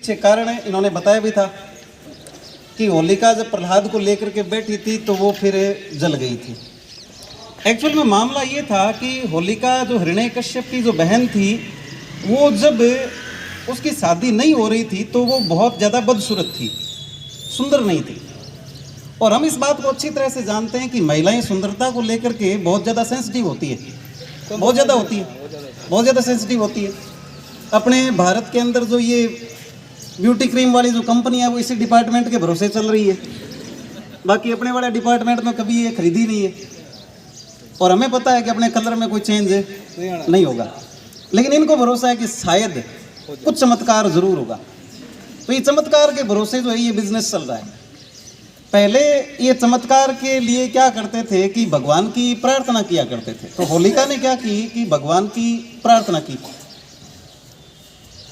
पीछे कारण इन्होंने बताया भी था कि होलिका जब प्रहलाद को लेकर के बैठी थी तो वो फिर जल गई थी। एक्चुअल में मामला ये था कि होलिका जो हिरण्यकश्यप की जो बहन थी, वो जब उसकी शादी नहीं हो रही थी तो वो बहुत ज़्यादा बदसूरत थी, सुंदर नहीं थी। और हम इस बात को अच्छी तरह से जानते हैं कि महिलाएं सुंदरता को लेकर के बहुत ज़्यादा सेंसिटिव होती है, बहुत ज़्यादा होती है, बहुत ज़्यादा सेंसिटिव होती है। अपने भारत के अंदर जो ये ब्यूटी क्रीम वाली जो कंपनी है वो इसी डिपार्टमेंट के भरोसे चल रही है, बाकी अपने वाले डिपार्टमेंट में कभी ये खरीदी नहीं है। और हमें पता है कि अपने कलर में कोई चेंज नहीं होगा, लेकिन इनको भरोसा है कि शायद कुछ चमत्कार जरूर होगा। तो ये चमत्कार के भरोसे जो है ये बिजनेस चल रहा है। पहले ये चमत्कार के लिए क्या करते थे कि भगवान की प्रार्थना किया करते थे। तो होलिका ने क्या की कि भगवान की प्रार्थना की।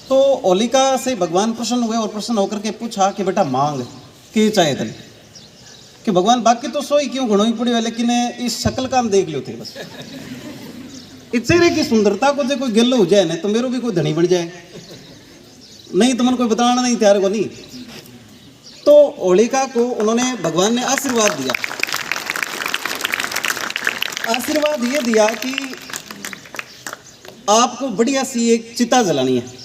तो होलिका से भगवान प्रसन्न हुए और प्रसन्न होकर के पूछा कि बेटा मांग कि चाहे थे कि भगवान बाकी तो सोई क्यों घणो ही पड़ी है, लेकिन इस शक्ल का हम देख लो थे बस। इस चेहरे की सुंदरता को जो कोई गिल्लो हो जाए ना तो मेरे भी कोई धनी बन जाए, नहीं तो मन कोई बताना नहीं तैयार को नहीं। तो होलिका को उन्होंने भगवान ने आशीर्वाद दिया। आशीर्वाद ये दिया कि आपको बढ़िया सी एक चिता जलानी है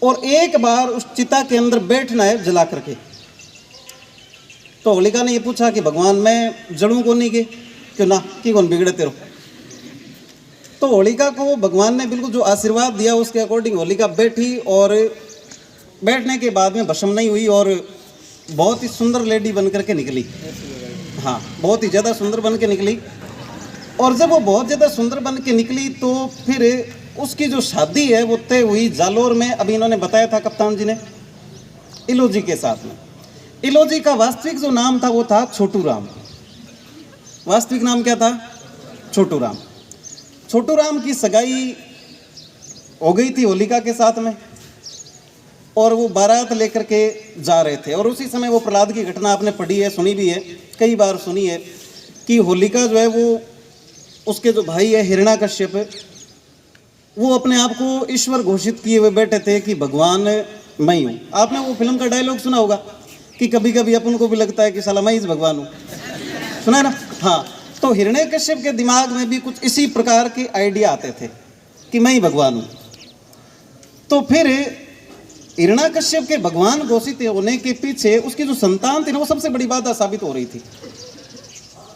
और एक बार उस चिता के अंदर बैठना है जला करके। तो होलिका ने ये पूछा कि भगवान मैं जड़ूं को नहीं के क्यों ना कि कौन बिगड़े तेरो। तो होलिका को भगवान ने बिल्कुल जो आशीर्वाद दिया उसके अकॉर्डिंग होलिका बैठी और बैठने के बाद में भस्म नहीं हुई और बहुत ही सुंदर लेडी बन करके निकली। हाँ, बहुत ही ज़्यादा सुंदर बन के निकली। और जब वो बहुत ज़्यादा सुंदर बन के निकली तो फिर उसकी जो शादी है वो तय हुई जालोर में। अभी इन्होंने बताया था कप्तान जी ने, इलोजी के साथ में। इलोजी का वास्तविक जो नाम था वो था छोटू राम। वास्तविक नाम क्या था? छोटू राम। छोटू राम की सगाई हो गई थी होलिका के साथ में और वो बारात लेकर के जा रहे थे। और उसी समय वो प्रहलाद की घटना आपने पढ़ी है, सुनी भी है, कई बार सुनी है कि होलिका जो है वो उसके जो भाई है हिरण्यकश्यप, वो अपने आप को ईश्वर घोषित किए हुए बैठे थे कि भगवान मैं ही हूँ। आपने वो फिल्म का डायलॉग सुना होगा कि कभी कभी अपन को भी लगता है कि साला मैं ही भगवान हूँ, सुना है ना? हाँ, तो हिरण्यकश्यप के दिमाग में भी कुछ इसी प्रकार के आइडिया आते थे कि मैं ही भगवान हूँ। तो फिर हिरण्यकश्यप के भगवान घोषित होने के पीछे उसकी जो संतान थी ना वो सबसे बड़ी बाधा साबित हो रही थी।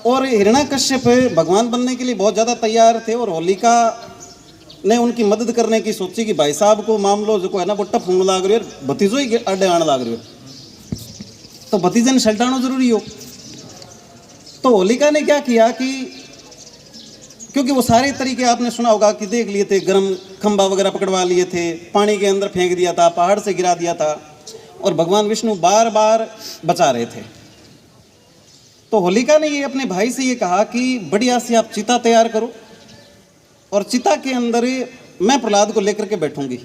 और हिरण्यकश्यप भगवान बनने के लिए बहुत ज़्यादा तैयार थे और होलिका ने उनकी मदद करने की सोची कि भाई साहब को मामलो जो है ना वो टफ होने लग रही है, भतीजो ही अड्डे आने लग रही है, तो भतीजे ने सल्टाना जरूरी हो। तो होलिका ने क्या किया कि क्योंकि वो सारे तरीके आपने सुना होगा कि देख लिए थे, गर्म खंबा वगैरह पकड़वा लिए थे, पानी के अंदर फेंक दिया था, पहाड़ से गिरा दिया था और भगवान विष्णु बार बार बचा रहे थे। तो होलिका ने ये अपने भाई से ये कहा कि बढ़िया से आप चिता तैयार करो और चिता के अंदर मैं प्रहलाद को लेकर के बैठूंगी,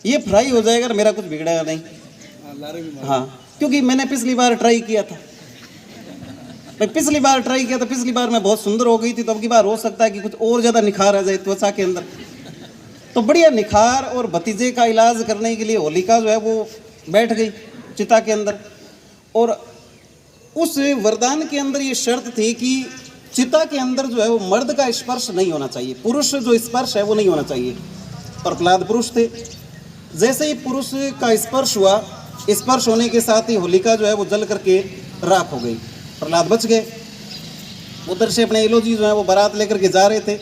ये फ्राई हो जाएगा, मेरा कुछ बिगड़ेगा नहीं। हाँ, क्योंकि मैंने पिछली बार ट्राई किया था, पिछली बार मैं बहुत सुंदर हो गई थी, तो अब की बार हो सकता है कि कुछ और ज़्यादा निखार आ जाए त्वचा के अंदर। तो बढ़िया निखार और भतीजे का इलाज करने के लिए होलिका जो है वो बैठ गई चिता के अंदर। और उस वरदान के अंदर ये शर्त थी कि चिता के अंदर जो है वो मर्द का स्पर्श नहीं होना चाहिए, पुरुष जो स्पर्श है वो नहीं होना चाहिए। और प्रहलाद पुरुष थे, जैसे ही पुरुष का स्पर्श हुआ, स्पर्श होने के साथ ही होलिका जो है वो जल करके राख हो गई, प्रहलाद बच गए। उधर से अपने इलोजी जो है वो बारात लेकर के जा रहे थे।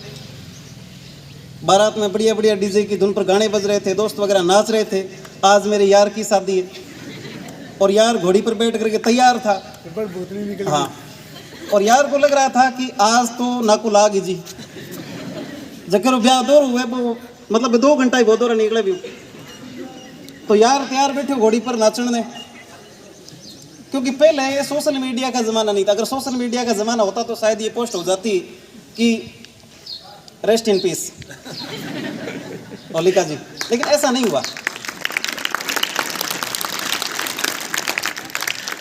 बारात में बढ़िया बढ़िया डीजे की धुन पर गाने बज रहे थे, दोस्त वगैरह नाच रहे थे, आज मेरे यार की शादी है। और यार घोड़ी पर बैठ करके तैयार था। हाँ, और यार को लग रहा था कि आज तो नाकू लाग जी, जकर ब्याह दौर हुए वो मतलब 2 घंटा ही बहुत दौरा निकले भी। तो यार तैयार बैठे घोड़ी पर नाचने, क्योंकि पहले ये सोशल मीडिया का ज़माना नहीं था। अगर सोशल मीडिया का ज़माना होता तो शायद ये पोस्ट हो जाती कि रेस्ट इन पीस होलिका जी, लेकिन ऐसा नहीं हुआ।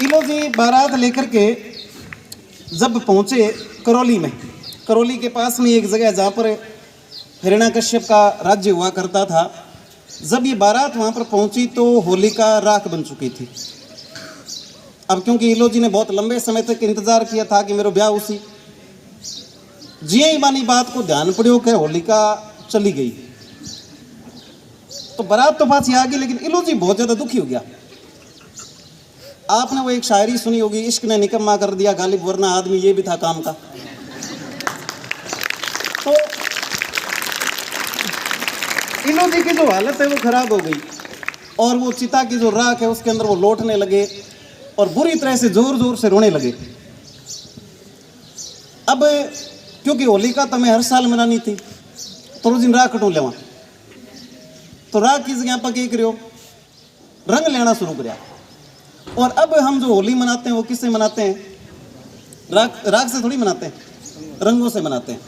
इलोजी बारात लेकर के जब पहुँचे करौली में, करौली के पास में एक जगह जहाँ पर हिरण्यकश्यप का राज्य हुआ करता था, जब ये बारात वहाँ पर पहुँची तो होलिका राख बन चुकी थी। अब क्योंकि इलो जी ने बहुत लंबे समय तक इंतजार किया था कि मेरा ब्याह उसी, जिये ही मानी बात को ध्यान पड़ो कि होलिका चली गई, तो बारात तो पाछी आ गई, लेकिन इलो जी बहुत ज्यादा दुखी हो गया। आपने वो एक शायरी सुनी होगी, इश्क ने निकम्मा कर दिया गालिब वरना आदमी ये भी था काम का। तो इलो जी की जो हालत है वो खराब हो गई और वो चिता की जो राख है उसके अंदर वो लौटने लगे और बुरी तरह से जोर जोर से रोने लगे। अब क्योंकि होलिका तो मैं हर साल मनानी थी, तो रोज दिन राख कटू लेवा, तो राख की जगह पर क्या करो, रंग लेना शुरू कर। और अब हम जो होली मनाते हैं वो किससे मनाते हैं? राख से थोड़ी मनाते हैं, रंगों से मनाते हैं।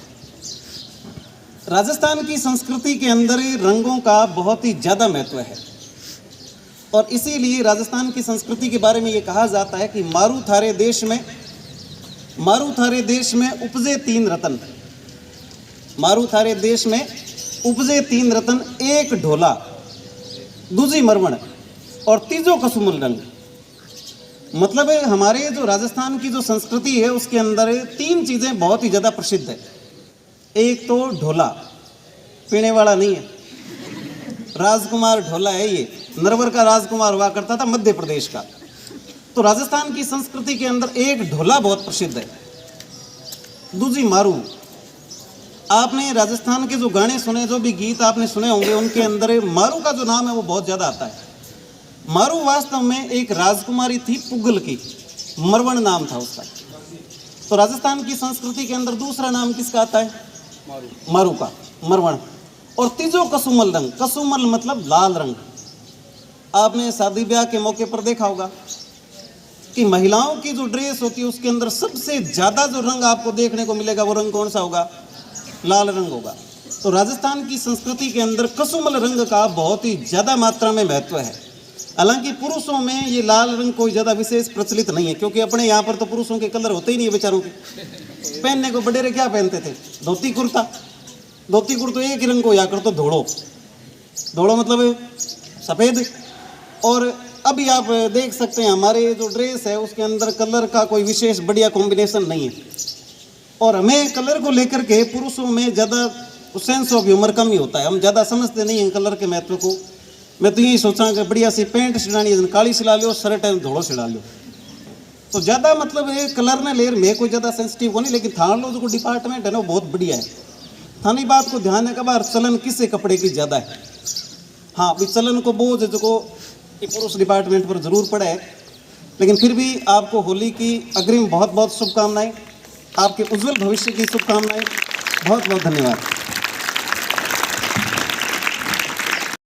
राजस्थान की संस्कृति के अंदर रंगों का बहुत ही ज़्यादा महत्व है और इसीलिए राजस्थान की संस्कृति के बारे में ये कहा जाता है कि मारू थारे देश में उपजे तीन रतन, मारू थारे देश में उपजे तीन रतन, एक ढोला, दूजी मरवण और तीजो कसुमल रंग। मतलब हमारे जो राजस्थान की जो संस्कृति है उसके अंदर तीन चीज़ें बहुत ही ज़्यादा प्रसिद्ध है। एक तो ढोला, पीने वाला नहीं है, राजकुमार ढोला है, ये नरवर का राजकुमार हुआ करता था मध्य प्रदेश का। तो राजस्थान की संस्कृति के अंदर एक ढोला बहुत प्रसिद्ध है। दूजी मारू, आपने राजस्थान के जो गाने सुने, जो भी गीत आपने सुने होंगे, उनके अंदर मारू का जो नाम है वो बहुत ज़्यादा आता है। मारू वास्तव में एक राजकुमारी थी पुगल की, मरवण नाम था उसका। तो राजस्थान की संस्कृति के अंदर दूसरा नाम किसका आता है? मारू का, मरवण। और तीजो कसुमल रंग, कसुमल मतलब लाल रंग। आपने शादी ब्याह के मौके पर देखा होगा कि महिलाओं की जो ड्रेस होती है उसके अंदर सबसे ज़्यादा जो रंग आपको देखने को मिलेगा वो रंग कौन सा होगा? लाल रंग होगा। तो राजस्थान की संस्कृति के अंदर कसुमल रंग का बहुत ही ज़्यादा मात्रा में महत्व है। हालांकि पुरुषों में ये लाल रंग कोई ज़्यादा विशेष प्रचलित नहीं है, क्योंकि अपने यहाँ पर तो पुरुषों के कलर होते ही नहीं है बेचारों के। पहनने को बडेरे क्या पहनते थे? धोती कुर्ता। धोती कुर्ता एक ही रंग को या कर तो धोड़ो, धोड़ो मतलब सफ़ेद। और अभी आप देख सकते हैं हमारे जो ड्रेस है उसके अंदर कलर का कोई विशेष बढ़िया कॉम्बिनेशन नहीं है। और हमें कलर को लेकर के पुरुषों में ज़्यादा सेंस ऑफ ह्यूमर कम ही होता है, हम ज़्यादा समझते नहीं हैं कलर के महत्व को। मैं तो यही सोचा कि बढ़िया सी पेंट सिलानी है, काली सिला लो, शर्ट है धोड़ो सिला लो। तो ज़्यादा मतलब ये कलर ने लेर में कोई ज़्यादा सेंसिटिव हो नहीं, लेकिन थान लो जो डिपार्टमेंट है ना वो बहुत बढ़िया है। थानी बात को ध्यान है, कबार चलन किससे कपड़े की ज़्यादा है। हाँ, अभी चलन को बोझ जो पुरुष डिपार्टमेंट पर ज़रूर पड़ा है, लेकिन फिर भी आपको होली की अग्रिम बहुत बहुत शुभकामनाएं, आपके उज्जवल भविष्य की शुभकामनाएं। बहुत बहुत धन्यवाद।